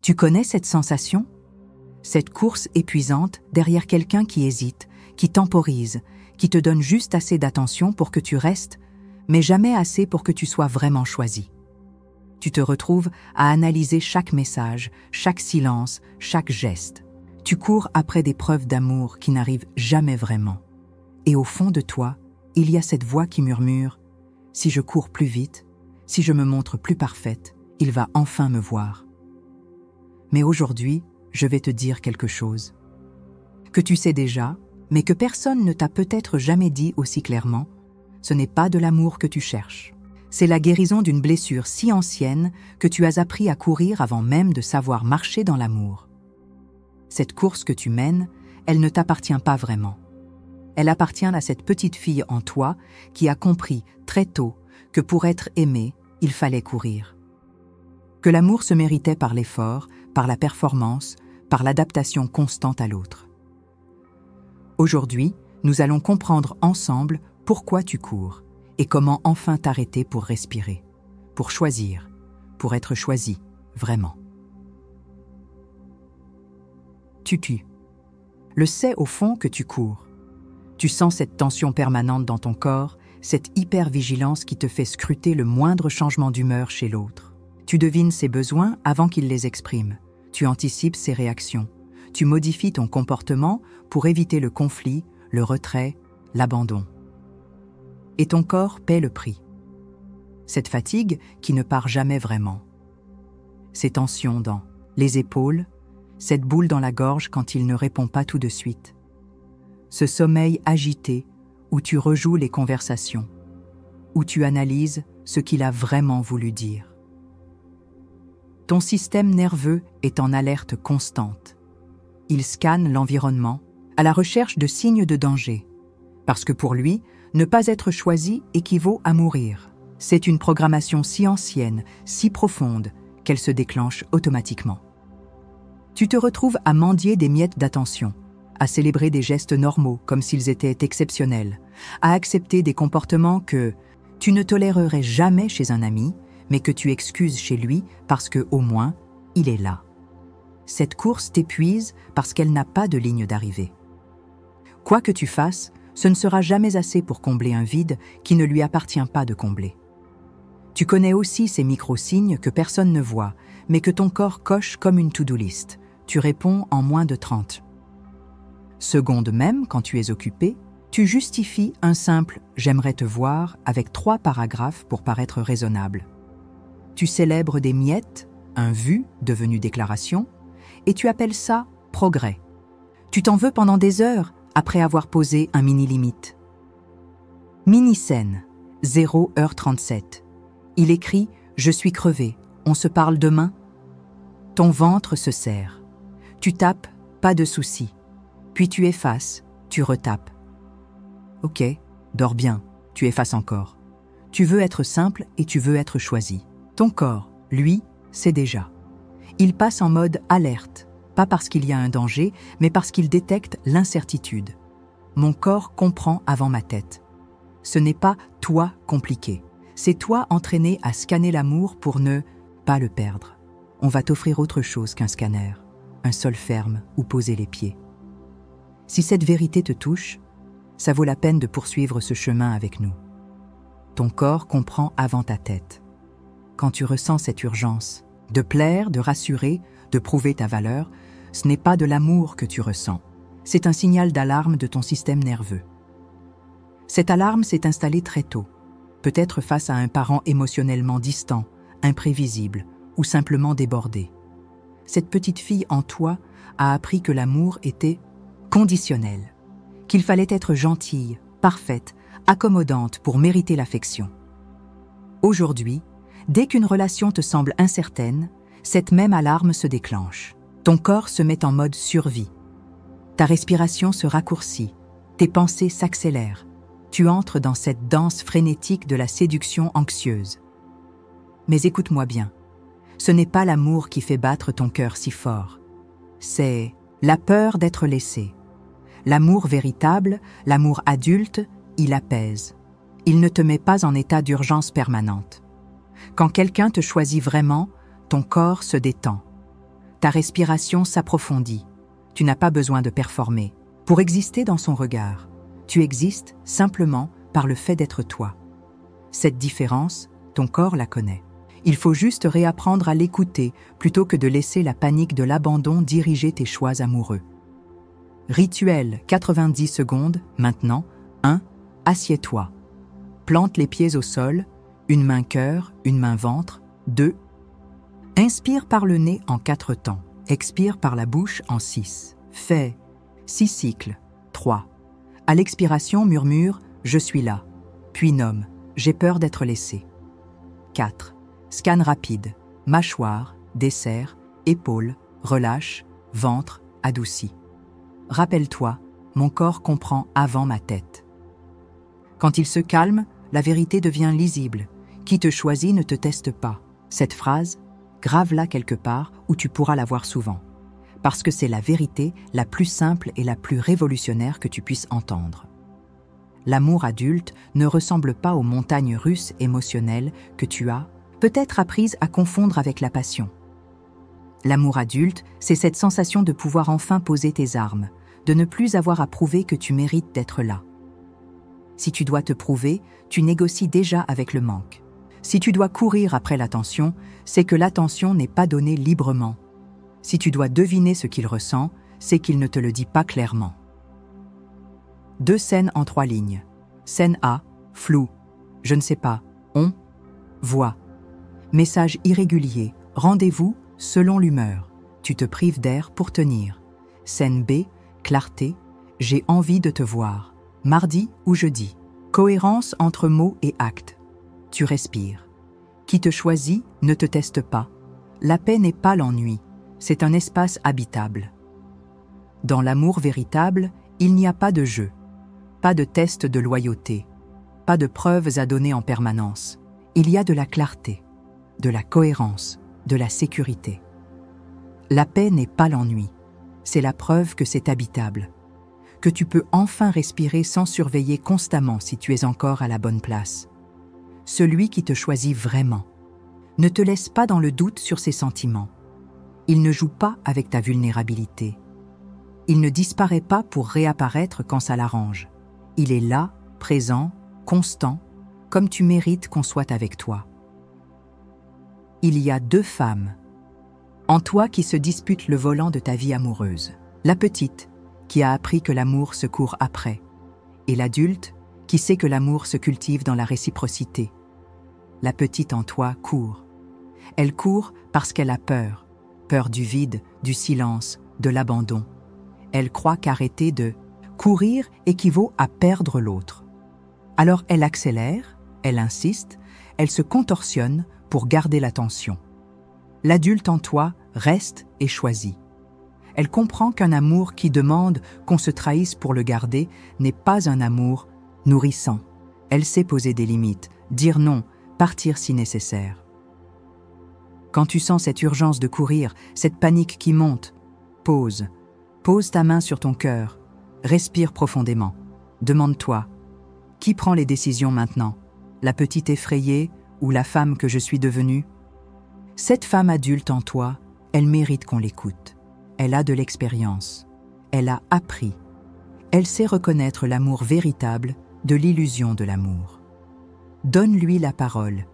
Tu connais cette sensation? Cette course épuisante derrière quelqu'un qui hésite, qui temporise, qui te donne juste assez d'attention pour que tu restes, mais jamais assez pour que tu sois vraiment choisi. Tu te retrouves à analyser chaque message, chaque silence, chaque geste. Tu cours après des preuves d'amour qui n'arrivent jamais vraiment. Et au fond de toi, il y a cette voix qui murmure « Si je cours plus vite, si je me montre plus parfaite, il va enfin me voir. » Mais aujourd'hui, je vais te dire quelque chose que tu sais déjà, mais que personne ne t'a peut-être jamais dit aussi clairement. Ce n'est pas de l'amour que tu cherches. C'est la guérison d'une blessure si ancienne que tu as appris à courir avant même de savoir marcher dans l'amour. Cette course que tu mènes, elle ne t'appartient pas vraiment. Elle appartient à cette petite fille en toi qui a compris très tôt que pour être aimée, il fallait courir. Que l'amour se méritait par l'effort, par la performance, par l'adaptation constante à l'autre. Aujourd'hui, nous allons comprendre ensemble pourquoi tu cours et comment enfin t'arrêter pour respirer, pour choisir, pour être choisi, vraiment. Tu le sais au fond que tu cours. Tu sens cette tension permanente dans ton corps, cette hypervigilance qui te fait scruter le moindre changement d'humeur chez l'autre. Tu devines ses besoins avant qu'il les exprime. Tu anticipes ses réactions. Tu modifies ton comportement pour éviter le conflit, le retrait, l'abandon. Et ton corps paie le prix. Cette fatigue qui ne part jamais vraiment. Ces tensions dans les épaules, cette boule dans la gorge quand il ne répond pas tout de suite. Ce sommeil agité où tu rejoues les conversations, où tu analyses ce qu'il a vraiment voulu dire. Ton système nerveux est en alerte constante. Il scanne l'environnement à la recherche de signes de danger, parce que pour lui, ne pas être choisi équivaut à mourir. C'est une programmation si ancienne, si profonde, qu'elle se déclenche automatiquement. Tu te retrouves à mendier des miettes d'attention, à célébrer des gestes normaux comme s'ils étaient exceptionnels, à accepter des comportements que tu ne tolérerais jamais chez un ami, mais que tu excuses chez lui parce que, au moins, il est là. Cette course t'épuise parce qu'elle n'a pas de ligne d'arrivée. Quoi que tu fasses, ce ne sera jamais assez pour combler un vide qui ne lui appartient pas de combler. Tu connais aussi ces micro-signes que personne ne voit, mais que ton corps coche comme une to-do list. Tu réponds en moins de 30 secondes même, quand tu es occupé, tu justifies un simple « j'aimerais te voir » avec 3 paragraphes pour paraître raisonnable. Tu célèbres des miettes, un vu devenu déclaration, et tu appelles ça « progrès ». Tu t'en veux pendant des heures après avoir posé un mini-limite. Mini-scène, 0h37. Il écrit « Je suis crevé, on se parle demain ?» Ton ventre se serre. Tu tapes « Pas de souci ». Puis tu effaces, tu retapes. Ok, dors bien, tu effaces encore. Tu veux être simple et tu veux être choisi. Ton corps, lui, sait déjà. Il passe en mode alerte, pas parce qu'il y a un danger, mais parce qu'il détecte l'incertitude. Mon corps comprend avant ma tête. Ce n'est pas toi compliqué, c'est toi entraîné à scanner l'amour pour ne pas le perdre. On va t'offrir autre chose qu'un scanner, un sol ferme où poser les pieds. Si cette vérité te touche, ça vaut la peine de poursuivre ce chemin avec nous. Ton corps comprend avant ta tête. Quand tu ressens cette urgence, de plaire, de rassurer, de prouver ta valeur, ce n'est pas de l'amour que tu ressens. C'est un signal d'alarme de ton système nerveux. Cette alarme s'est installée très tôt, peut-être face à un parent émotionnellement distant, imprévisible ou simplement débordé. Cette petite fille en toi a appris que l'amour était conditionnel, qu'il fallait être gentille, parfaite, accommodante pour mériter l'affection. Aujourd'hui, dès qu'une relation te semble incertaine, cette même alarme se déclenche. Ton corps se met en mode survie. Ta respiration se raccourcit, tes pensées s'accélèrent. Tu entres dans cette danse frénétique de la séduction anxieuse. Mais écoute-moi bien, ce n'est pas l'amour qui fait battre ton cœur si fort. C'est la peur d'être laissé. L'amour véritable, l'amour adulte, il apaise. Il ne te met pas en état d'urgence permanente. Quand quelqu'un te choisit vraiment, ton corps se détend. Ta respiration s'approfondit. Tu n'as pas besoin de performer pour exister dans son regard. Tu existes simplement par le fait d'être toi. Cette différence, ton corps la connaît. Il faut juste réapprendre à l'écouter plutôt que de laisser la panique de l'abandon diriger tes choix amoureux. Rituel 90 secondes, maintenant. 1. Assieds-toi. Plante les pieds au sol, une main cœur, une main ventre. 2. Inspire par le nez en 4 temps. Expire par la bouche en 6. Fais 6 cycles. 3. À l'expiration, murmure « Je suis là ». Puis nomme « J'ai peur d'être laissé ». 4. Scan rapide. Mâchoire, dessert, épaules, relâche, ventre, adouci. Rappelle-toi, mon corps comprend avant ma tête. Quand il se calme, la vérité devient lisible. Qui te choisit ne te teste pas. Cette phrase, grave-la quelque part où tu pourras la voir souvent. Parce que c'est la vérité la plus simple et la plus révolutionnaire que tu puisses entendre. L'amour adulte ne ressemble pas aux montagnes russes émotionnelles que tu as peut-être apprises à confondre avec la passion. L'amour adulte, c'est cette sensation de pouvoir enfin poser tes armes, de ne plus avoir à prouver que tu mérites d'être là. Si tu dois te prouver, tu négocies déjà avec le manque. Si tu dois courir après l'attention, c'est que l'attention n'est pas donnée librement. Si tu dois deviner ce qu'il ressent, c'est qu'il ne te le dit pas clairement. 2 scènes en 3 lignes. Scène A, flou, je ne sais pas, on, voix. Message irrégulier, rendez-vous selon l'humeur. Tu te prives d'air pour tenir. Scène B, clarté, j'ai envie de te voir. Mardi ou jeudi. Cohérence entre mots et actes. Tu respires. Qui te choisit ne te teste pas. La paix n'est pas l'ennui, c'est un espace habitable. Dans l'amour véritable, il n'y a pas de jeu, pas de test de loyauté, pas de preuves à donner en permanence. Il y a de la clarté, de la cohérence, de la sécurité. La paix n'est pas l'ennui, c'est la preuve que c'est habitable, que tu peux enfin respirer sans surveiller constamment si tu es encore à la bonne place. Celui qui te choisit vraiment ne te laisse pas dans le doute sur ses sentiments. Il ne joue pas avec ta vulnérabilité. Il ne disparaît pas pour réapparaître quand ça l'arrange. Il est là, présent, constant, comme tu mérites qu'on soit avec toi. Il y a 2 femmes en toi qui se disputent le volant de ta vie amoureuse. La petite, qui a appris que l'amour se court après, et l'adulte, qui sait que l'amour se cultive dans la réciprocité. La petite en toi court. Elle court parce qu'elle a peur. Peur du vide, du silence, de l'abandon. Elle croit qu'arrêter de courir équivaut à perdre l'autre. Alors elle accélère, elle insiste, elle se contorsionne pour garder l'attention. L'adulte en toi reste et choisit. Elle comprend qu'un amour qui demande qu'on se trahisse pour le garder n'est pas un amour nourrissant. Elle sait poser des limites, dire non, partir si nécessaire. Quand tu sens cette urgence de courir, cette panique qui monte, pause. Pose ta main sur ton cœur. Respire profondément. Demande-toi, qui prend les décisions maintenant? La petite effrayée ou la femme que je suis devenue? Cette femme adulte en toi, elle mérite qu'on l'écoute. Elle a de l'expérience. Elle a appris. Elle sait reconnaître l'amour véritable de l'illusion de l'amour. Donne-lui la parole.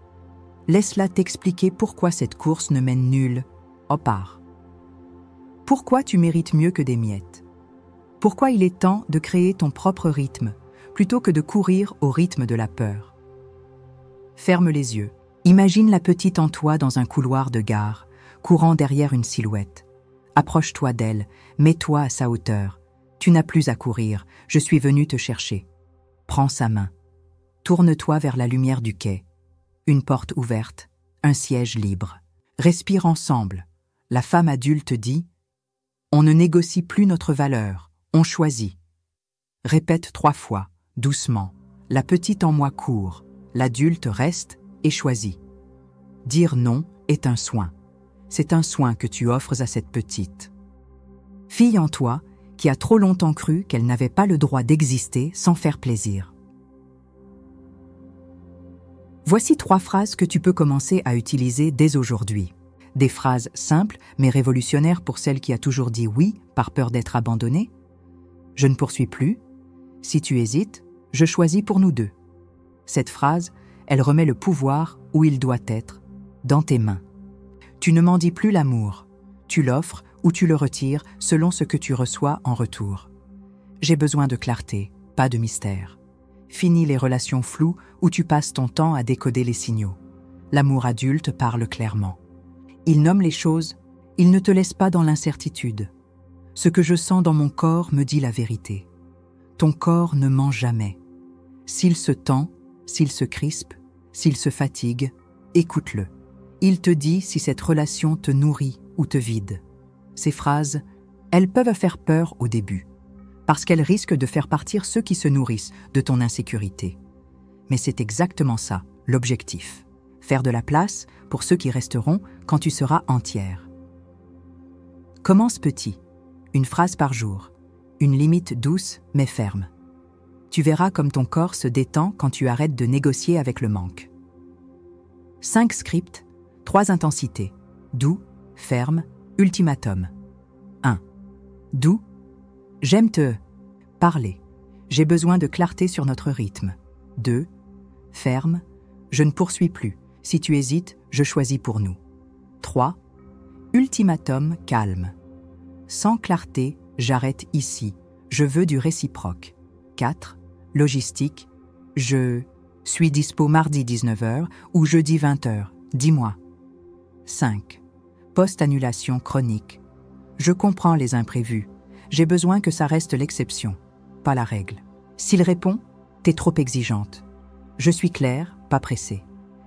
Laisse-la t'expliquer pourquoi cette course ne mène nulle part. Pourquoi tu mérites mieux que des miettes? Pourquoi il est temps de créer ton propre rythme, plutôt que de courir au rythme de la peur? Ferme les yeux. Imagine la petite en toi dans un couloir de gare, courant derrière une silhouette. Approche-toi d'elle, mets-toi à sa hauteur. Tu n'as plus à courir, je suis venu te chercher. Prends sa main. Tourne-toi vers la lumière du quai. Une porte ouverte, un siège libre. Respire ensemble. La femme adulte dit « On ne négocie plus notre valeur, on choisit ». Répète 3 fois, doucement. La petite en moi court, l'adulte reste et choisit. Dire non est un soin. C'est un soin que tu offres à cette petite fille en toi qui a trop longtemps cru qu'elle n'avait pas le droit d'exister sans faire plaisir. Voici 3 phrases que tu peux commencer à utiliser dès aujourd'hui. Des phrases simples mais révolutionnaires pour celle qui a toujours dit oui par peur d'être abandonnée. Je ne poursuis plus. Si tu hésites, je choisis pour nous deux. Cette phrase, elle remet le pouvoir où il doit être, dans tes mains. Tu ne m'en dis plus l'amour. Tu l'offres ou tu le retires selon ce que tu reçois en retour. J'ai besoin de clarté, pas de mystère. Fini les relations floues où tu passes ton temps à décoder les signaux. L'amour adulte parle clairement. Il nomme les choses, il ne te laisse pas dans l'incertitude. Ce que je sens dans mon corps me dit la vérité. Ton corps ne ment jamais. S'il se tend, s'il se crispe, s'il se fatigue, écoute-le. Il te dit si cette relation te nourrit ou te vide. Ces phrases, elles peuvent faire peur au début, parce qu'elles risquent de faire partir ceux qui se nourrissent de ton insécurité. Mais c'est exactement ça, l'objectif. Faire de la place pour ceux qui resteront quand tu seras entière. Commence petit, une phrase par jour, une limite douce mais ferme. Tu verras comme ton corps se détend quand tu arrêtes de négocier avec le manque. 5 scripts, 3 intensités, doux, ferme, ultimatum. 1. Doux, j'aime te parler. J'ai besoin de clarté sur notre rythme. 2. Ferme, je ne poursuis plus. Si tu hésites, je choisis pour nous. 3. Ultimatum, calme. Sans clarté, j'arrête ici. Je veux du réciproque. 4. Logistique, je suis dispo mardi 19h ou jeudi 20h. Dis-moi. 5. Post-annulation chronique. Je comprends les imprévus. J'ai besoin que ça reste l'exception, pas la règle. S'il répond, t'es trop exigeante. Je suis claire, pas pressée.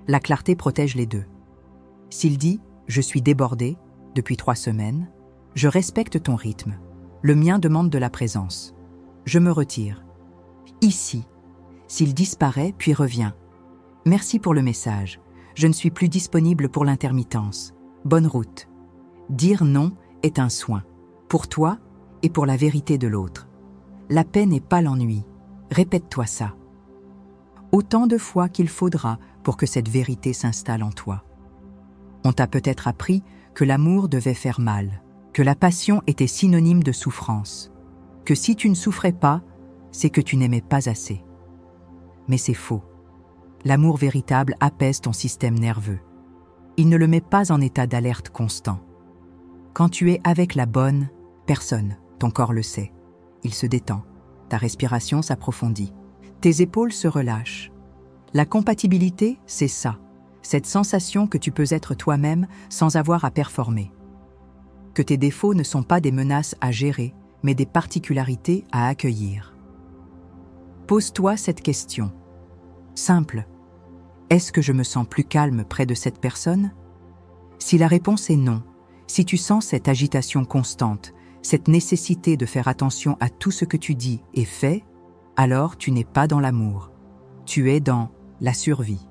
La clarté protège les deux. S'il dit « je suis débordée » depuis 3 semaines, je respecte ton rythme. Le mien demande de la présence. Je me retire. Ici. S'il disparaît puis revient. Merci pour le message. Je ne suis plus disponible pour l'intermittence. Bonne route. Dire non est un soin, pour toi et pour la vérité de l'autre. La paix n'est pas l'ennui. Répète-toi ça. Autant de fois qu'il faudra pour que cette vérité s'installe en toi. On t'a peut-être appris que l'amour devait faire mal, que la passion était synonyme de souffrance, que si tu ne souffrais pas, c'est que tu n'aimais pas assez. Mais c'est faux. L'amour véritable apaise ton système nerveux. Il ne le met pas en état d'alerte constant. Quand tu es avec la bonne personne, ton corps le sait. Il se détend, ta respiration s'approfondit, tes épaules se relâchent. La compatibilité, c'est ça, cette sensation que tu peux être toi-même sans avoir à performer. Que tes défauts ne sont pas des menaces à gérer, mais des particularités à accueillir. Pose-toi cette question. Simple. Est-ce que je me sens plus calme près de cette personne? Si la réponse est non, si tu sens cette agitation constante, cette nécessité de faire attention à tout ce que tu dis et fais, alors tu n'es pas dans l'amour. Tu es dans la survie.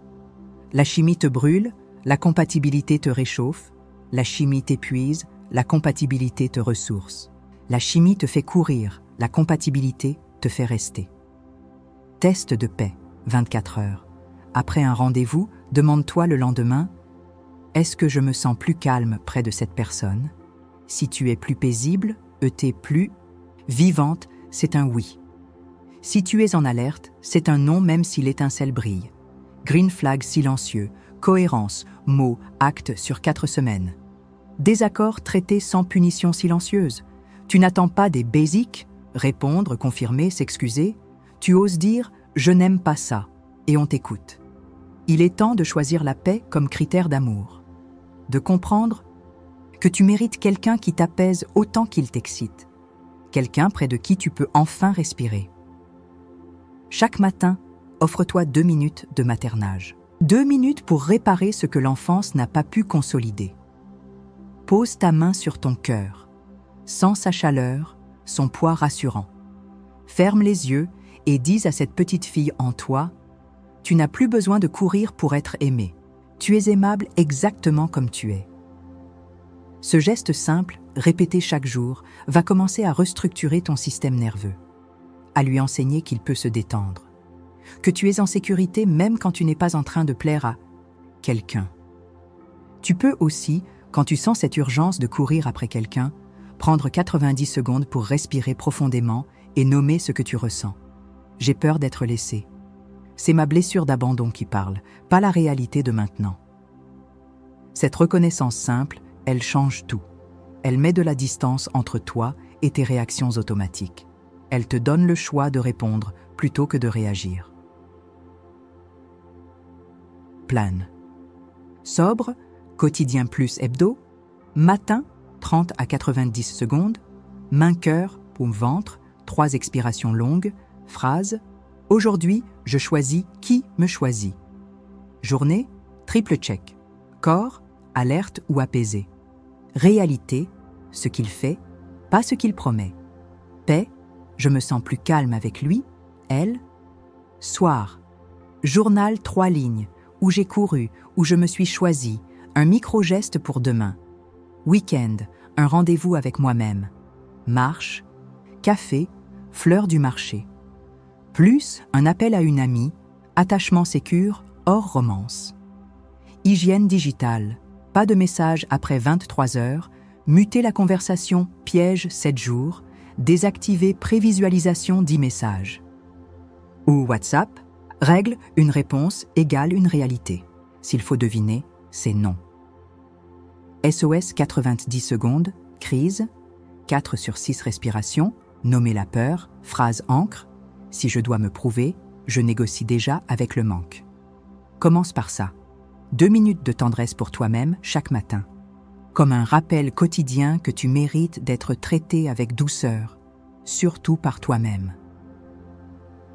La chimie te brûle, la compatibilité te réchauffe, la chimie t'épuise, la compatibilité te ressource. La chimie te fait courir, la compatibilité te fait rester. Test de paix, 24 heures. Après un rendez-vous, demande-toi le lendemain « Est-ce que je me sens plus calme près de cette personne ?» Si tu es plus paisible, plus vivante, c'est un oui. Si tu es en alerte, c'est un non même si l'étincelle brille. Green flag silencieux, cohérence, mots, actes sur 4 semaines. Désaccord traité sans punition silencieuse. Tu n'attends pas des basiques, répondre, confirmer, s'excuser. Tu oses dire « je n'aime pas ça » et on t'écoute. Il est temps de choisir la paix comme critère d'amour. De comprendre que tu mérites quelqu'un qui t'apaise autant qu'il t'excite. Quelqu'un près de qui tu peux enfin respirer. Chaque matin, offre-toi 2 minutes de maternage. 2 minutes pour réparer ce que l'enfance n'a pas pu consolider. Pose ta main sur ton cœur. Sens sa chaleur, son poids rassurant. Ferme les yeux et dis à cette petite fille en toi « Tu n'as plus besoin de courir pour être aimé. Tu es aimable exactement comme tu es. » Ce geste simple, répété chaque jour, va commencer à restructurer ton système nerveux, à lui enseigner qu'il peut se détendre, que tu es en sécurité même quand tu n'es pas en train de plaire à quelqu'un. Tu peux aussi Quand tu sens cette urgence de courir après quelqu'un, prendre 90 secondes pour respirer profondément et nommer ce que tu ressens. J'ai peur d'être laissé. C'est ma blessure d'abandon qui parle, pas la réalité de maintenant. Cette reconnaissance simple, elle change tout. Elle met de la distance entre toi et tes réactions automatiques. Elle te donne le choix de répondre plutôt que de réagir. Plane. Sobre, quotidien plus hebdo, matin, 30 à 90 secondes, main-cœur, paume-ventre, 3 expirations longues, phrase, aujourd'hui, je choisis qui me choisit. Journée, triple check. Corps, alerte ou apaisé. Réalité, ce qu'il fait, pas ce qu'il promet. Paix, je me sens plus calme avec lui, elle. Soir, journal 3 lignes, où j'ai couru, où je me suis choisi, un micro-geste pour demain. Week-end, un rendez-vous avec moi-même. Marche, café, fleur du marché. Plus, un appel à une amie, attachement sécure, hors romance. Hygiène digitale, pas de message après 23 heures, muter la conversation, piège 7 jours, désactiver prévisualisation 10 messages. Ou WhatsApp, règle une réponse égale une réalité. S'il faut deviner, c'est non. SOS 90 secondes, crise, 4 sur 6 respirations, nommer la peur, phrase ancre, si je dois me prouver, je négocie déjà avec le manque. Commence par ça. 2 minutes de tendresse pour toi-même chaque matin. Comme un rappel quotidien que tu mérites d'être traité avec douceur, surtout par toi-même.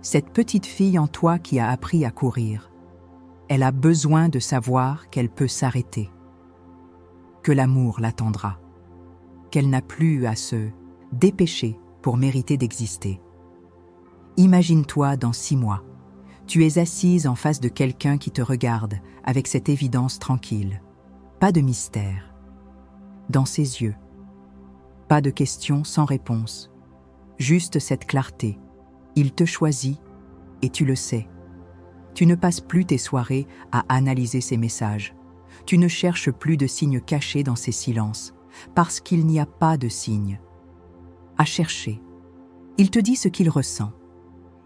Cette petite fille en toi qui a appris à courir, elle a besoin de savoir qu'elle peut s'arrêter, que l'amour l'attendra, qu'elle n'a plus à se dépêcher pour mériter d'exister. Imagine-toi dans 6 mois, tu es assise en face de quelqu'un qui te regarde avec cette évidence tranquille, pas de mystère, dans ses yeux, pas de questions sans réponse, juste cette clarté. Il te choisit et tu le sais. Tu ne passes plus tes soirées à analyser ses messages. Tu ne cherches plus de signes cachés dans ses silences, parce qu'il n'y a pas de signes à chercher. Il te dit ce qu'il ressent.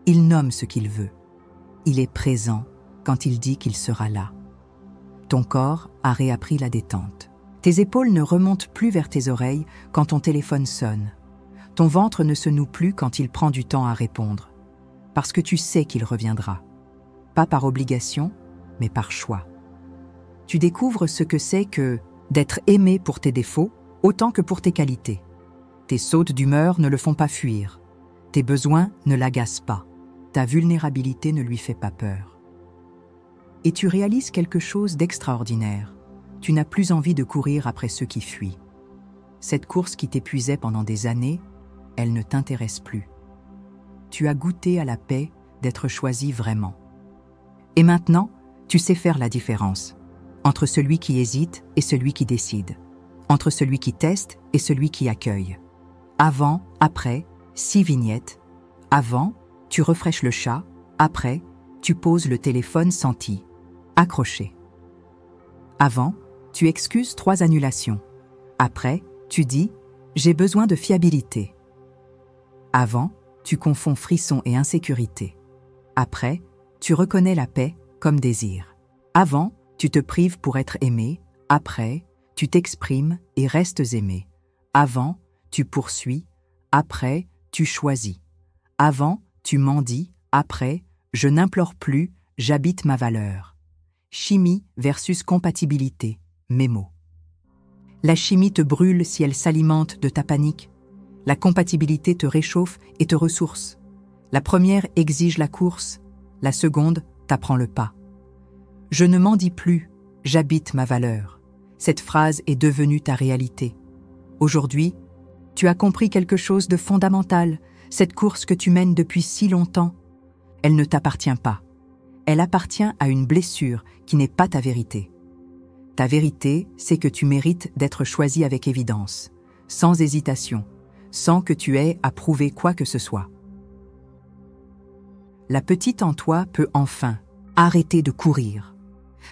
Il nomme ce qu'il veut. Il est présent quand il dit qu'il sera là. Ton corps a réappris la détente. Tes épaules ne remontent plus vers tes oreilles quand ton téléphone sonne. Ton ventre ne se noue plus quand il prend du temps à répondre. Parce que tu sais qu'il reviendra. Pas par obligation, mais par choix. Tu découvres ce que c'est que d'être aimé pour tes défauts autant que pour tes qualités. Tes sautes d'humeur ne le font pas fuir. Tes besoins ne l'agacent pas. Ta vulnérabilité ne lui fait pas peur. Et tu réalises quelque chose d'extraordinaire. Tu n'as plus envie de courir après ceux qui fuient. Cette course qui t'épuisait pendant des années, elle ne t'intéresse plus. Tu as goûté à la paix d'être choisi vraiment. Et maintenant, tu sais faire la différence entre celui qui hésite et celui qui décide, entre celui qui teste et celui qui accueille. Avant, après, 6 vignettes. Avant, tu rafraîches le chat. Après, tu poses le téléphone senti, accroché. Avant, tu excuses 3 annulations. Après, tu dis « j'ai besoin de fiabilité ». Avant, tu confonds frisson et insécurité. Après, tu reconnais la paix comme désir. Avant, tu te prives pour être aimé. Après, tu t'exprimes et restes aimé. Avant, tu poursuis. Après, tu choisis. Avant, tu mendis. Après, je n'implore plus, j'habite ma valeur. Chimie versus compatibilité, mes mots. La chimie te brûle si elle s'alimente de ta panique. La compatibilité te réchauffe et te ressource. La première exige la course, la seconde t'apprend le pas. Je ne m'en dis plus, j'habite ma valeur. Cette phrase est devenue ta réalité. Aujourd'hui, tu as compris quelque chose de fondamental, cette course que tu mènes depuis si longtemps. Elle ne t'appartient pas. Elle appartient à une blessure qui n'est pas ta vérité. Ta vérité, c'est que tu mérites d'être choisi avec évidence, sans hésitation, sans que tu aies à prouver quoi que ce soit. La petite en toi peut enfin arrêter de courir,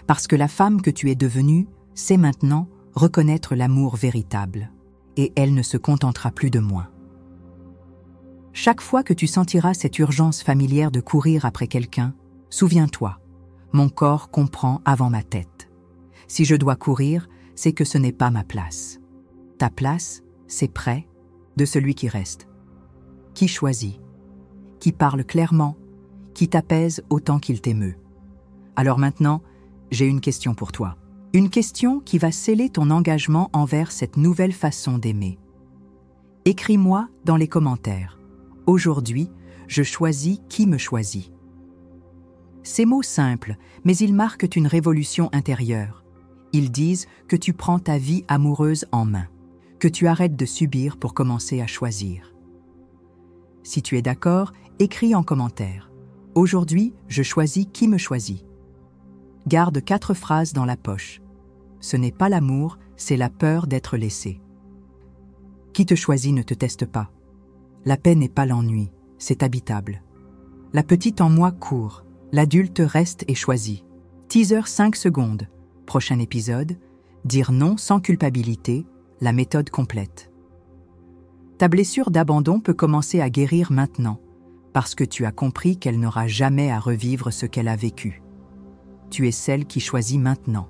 parce que la femme que tu es devenue sait maintenant reconnaître l'amour véritable, et elle ne se contentera plus de moi. Chaque fois que tu sentiras cette urgence familière de courir après quelqu'un, souviens-toi, mon corps comprend avant ma tête. Si je dois courir, c'est que ce n'est pas ma place. Ta place, c'est près de celui qui reste, qui choisit, qui parle clairement, qui t'apaise autant qu'il t'émeut. Alors maintenant, j'ai une question pour toi. Une question qui va sceller ton engagement envers cette nouvelle façon d'aimer. Écris-moi dans les commentaires. Aujourd'hui, je choisis qui me choisit. Ces mots simples, mais ils marquent une révolution intérieure. Ils disent que tu prends ta vie amoureuse en main, que tu arrêtes de subir pour commencer à choisir. Si tu es d'accord, écris en commentaire. Aujourd'hui, je choisis qui me choisit. Garde 4 phrases dans la poche. Ce n'est pas l'amour, c'est la peur d'être laissé. Qui te choisit ne te teste pas. La paix n'est pas l'ennui, c'est habitable. La petite en moi court, l'adulte reste et choisit. Teaser 5 secondes. Prochain épisode, dire non sans culpabilité, la méthode complète. Ta blessure d'abandon peut commencer à guérir maintenant, parce que tu as compris qu'elle n'aura jamais à revivre ce qu'elle a vécu. Tu es celle qui choisit maintenant.